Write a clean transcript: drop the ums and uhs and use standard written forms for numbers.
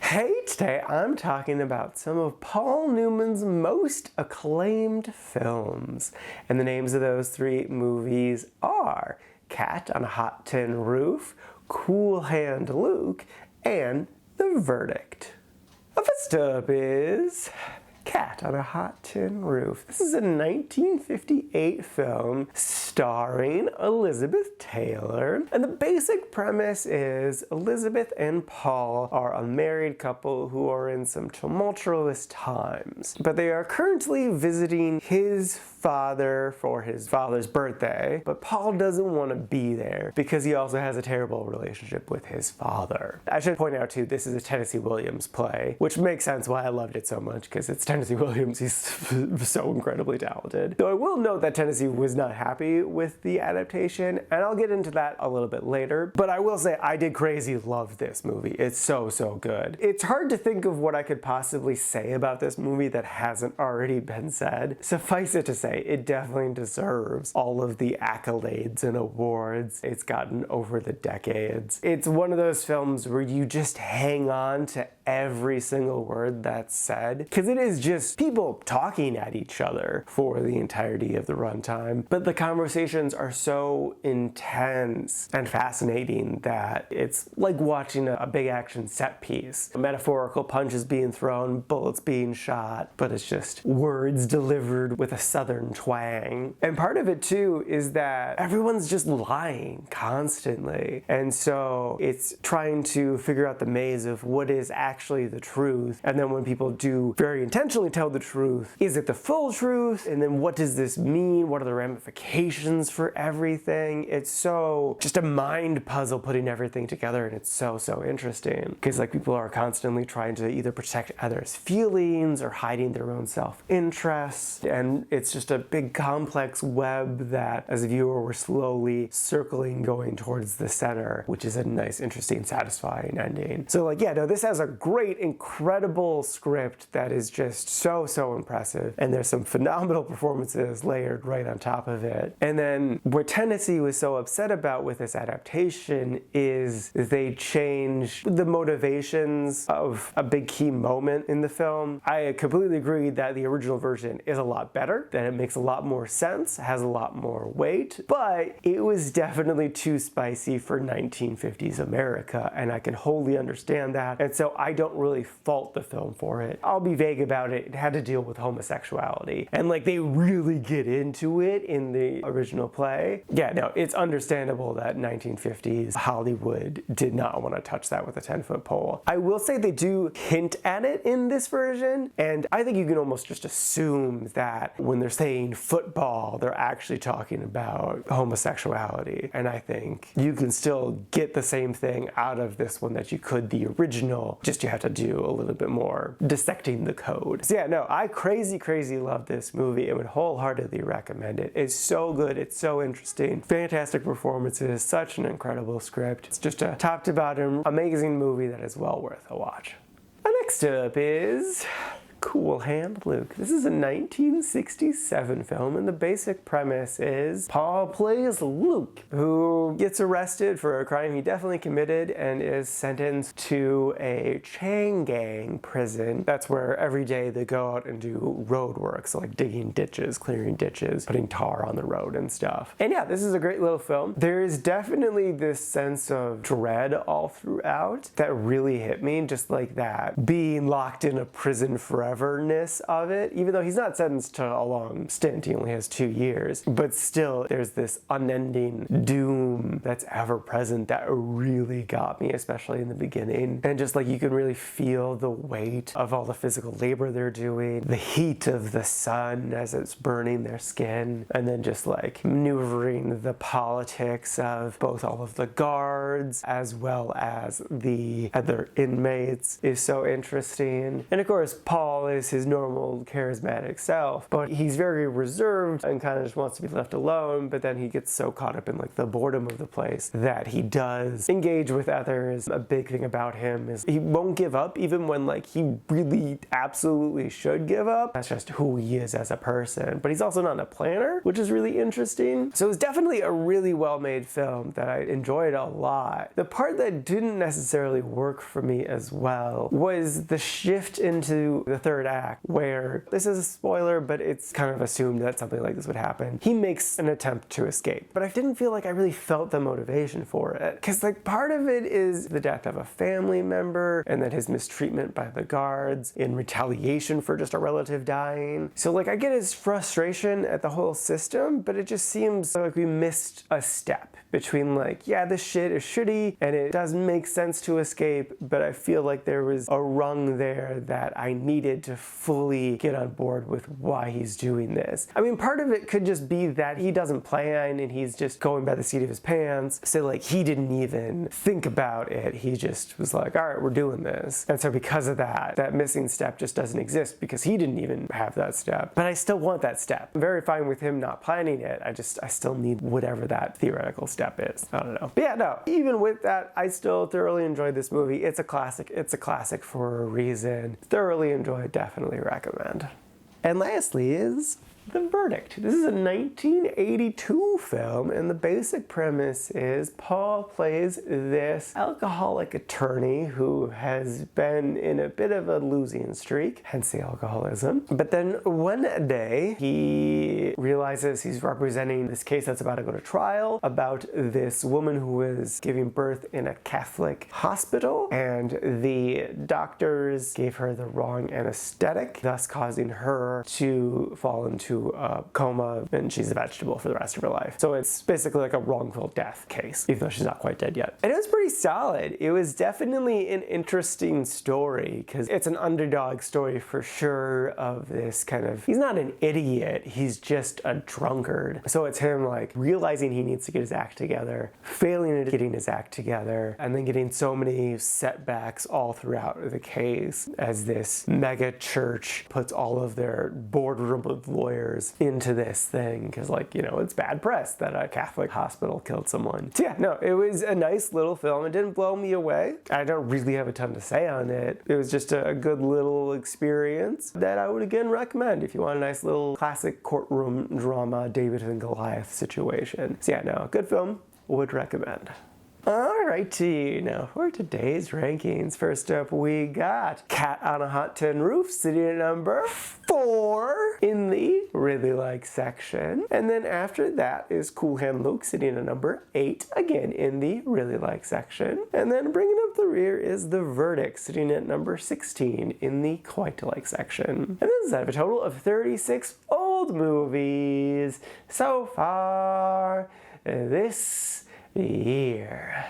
Hey, today I'm talking about some of Paul Newman's most acclaimed films. And the names of those three movies are Cat on a Hot Tin Roof, Cool Hand Luke, and The Verdict. First up is Cat on a Hot Tin Roof. This is a 1958 film starring Elizabeth Taylor. And the basic premise is Elizabeth and Paul are a married couple who are in some tumultuous times. But they are currently visiting his father for his father's birthday. But Paul doesn't want to be there because he also has a terrible relationship with his father. I should point out too, this is a Tennessee Williams play, which makes sense why I loved it so much, because it's Tennessee Williams. He's so incredibly talented. Though I will note that Tennessee was not happy with the adaptation, and I'll get into that a little bit later. But I will say I did crazy love this movie. It's so good. It's hard to think of what I could possibly say about this movie that hasn't already been said. Suffice it to say, it definitely deserves all of the accolades and awards it's gotten over the decades. It's one of those films where you just hang on to every single word that's said, because it is just people talking at each other for the entirety of the runtime. But the conversations are so intense and fascinating that it's like watching a big action set piece. Metaphorical punches being thrown, bullets being shot, but it's just words delivered with a southern twang. And part of it too is that everyone's just lying constantly. And so it's trying to figure out the maze of what is actually the truth. And then when people do very intentionally tell the truth, is it the full truth? And then what does this mean? What are the ramifications for everything? It's so just a mind puzzle putting everything together, and it's so interesting. Because like people are constantly trying to either protect others' feelings or hiding their own self-interest. And it's just a big complex web that as a viewer we're slowly circling going towards the center, which is a nice, interesting, satisfying ending. So like, yeah, no, this has a great, incredible script that is just so impressive. And there's some phenomenal performances layered right on top of it. And then what Tennessee was so upset about with this adaptation is they changed the motivations of a big key moment in the film. I completely agree that the original version is a lot better, that it makes a lot more sense, has a lot more weight, but it was definitely too spicy for 1950s America, and I can wholly understand that. And so I don't really fault the film for it. I'll be vague about it. It had to deal with homosexuality. And like they really get into it in the original play. Yeah, no, it's understandable that 1950s Hollywood did not want to touch that with a 10-foot pole. I will say they do hint at it in this version, and I think you can almost just assume that when they're saying football, they're actually talking about homosexuality. And I think you can still get the same thing out of this one that you could the original, just you have to do a little bit more dissecting the code. So yeah, no, I crazy love this movie and would wholeheartedly recommend it. It's so good, it's so interesting, fantastic performances, such an incredible script. It's just a top to bottom amazing movie that is well worth a watch. Next up is Cool Hand Luke. This is a 1967 film, and the basic premise is Paul plays Luke, who gets arrested for a crime he definitely committed and is sentenced to a chain gang prison. That's where every day they go out and do road work, so like digging ditches, clearing ditches, putting tar on the road and stuff. And yeah, this is a great little film. There is definitely this sense of dread all throughout that really hit me, just like that being locked in a prison forever ness of it, even though he's not sentenced to a long stint, he only has 2 years, but still there's this unending doom that's ever present that really got me, especially in the beginning. And just like you can really feel the weight of all the physical labor they're doing, the heat of the sun as it's burning their skin, and then just like maneuvering the politics of both all of the guards as well as the other inmates is so interesting. And of course Paul Paul is his normal charismatic self, but he's very reserved and kind of just wants to be left alone, but then he gets so caught up in like the boredom of the place that he does engage with others. A big thing about him is he won't give up even when like he really absolutely should give up. That's just who he is as a person. But he's also not a planner, which is really interesting. So it's definitely a really well-made film that I enjoyed a lot. The part that didn't necessarily work for me as well was the shift into the third act, where, this is a spoiler, but it's kind of assumed that something like this would happen. He makes an attempt to escape, but I didn't feel like I really felt the motivation for it. Because like part of it is the death of a family member and then his mistreatment by the guards in retaliation for just a relative dying. So like I get his frustration at the whole system, but it just seems like we missed a step between like, yeah, this shit is shitty and it doesn't make sense to escape, but I feel like there was a rung there that I needed to fully get on board with why he's doing this. I mean, part of it could just be that he doesn't plan and he's just going by the seat of his pants. So like he didn't even think about it. He just was like, all right, we're doing this. And so because of that, that missing step just doesn't exist because he didn't even have that step. But I still want that step. I'm very fine with him not planning it. I still need whatever that theoretical step is. I don't know. But yeah, no, even with that, I still thoroughly enjoyed this movie. It's a classic. It's a classic for a reason. Thoroughly enjoyed, definitely recommend. And lastly is The Verdict. This is a 1982 film, and the basic premise is Paul plays this alcoholic attorney who has been in a bit of a losing streak, hence the alcoholism. But then one day he realizes he's representing this case that's about to go to trial about this woman who was giving birth in a Catholic hospital, and the doctors gave her the wrong anesthetic, thus causing her to fall into a coma, and she's a vegetable for the rest of her life. So it's basically like a wrongful death case, even though she's not quite dead yet. And it was pretty solid. It was definitely an interesting story, because it's an underdog story for sure of this kind of, he's not an idiot, he's just a drunkard. So it's him like realizing he needs to get his act together, failing at getting his act together, and then getting so many setbacks all throughout the case as this mega church puts all of their boardroom of lawyers into this thing, because like, you know, it's bad press that a Catholic hospital killed someone. So yeah, no, it was a nice little film. It didn't blow me away. I don't really have a ton to say on it. It was just a good little experience that I would again recommend if you want a nice little classic courtroom drama, David and Goliath situation. So yeah, no, good film, would recommend. Alrighty, now for today's rankings. First up, we got Cat on a Hot Tin Roof sitting at number 4 in the Really Like section. And then after that is Cool Hand Luke sitting at number 8, again in the Really Like section. And then bringing up the rear is The Verdict sitting at number 16 in the Quite Like section. And this is out of a total of 36 old movies so far this year.